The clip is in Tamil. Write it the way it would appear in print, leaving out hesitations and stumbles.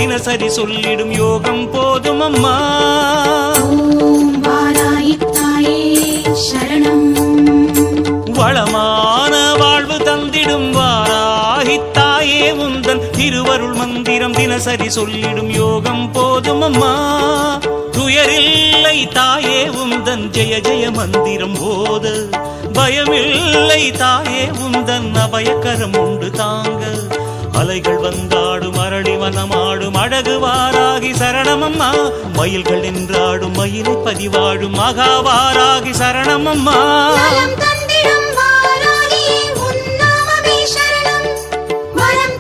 தினசரி சொல்லிடும் யோகம் போதும் அம்மா. வளமான வாழ்வு தந்திடும் வாராகித்தாயே உந்தன் திருவருள் மந்திரம் தினசரி சொல்லிடும் யோகம் போதும் அம்மா. துயரில்லை தாயே உந்தன் ஜெய ஜெய மந்திரம் போத, பயமில்லை தாயே உந்தன் அபயக்கரம் உண்டு தாங்க. அலைகள் வந்தாடும் அரளி வனமாடும் அழகு வாராகி சரணமம்மா. மயில்கள் நின்றாடும் மயிலை பதிவாடும் மகாவாராகி சரணமம்மா. வரம்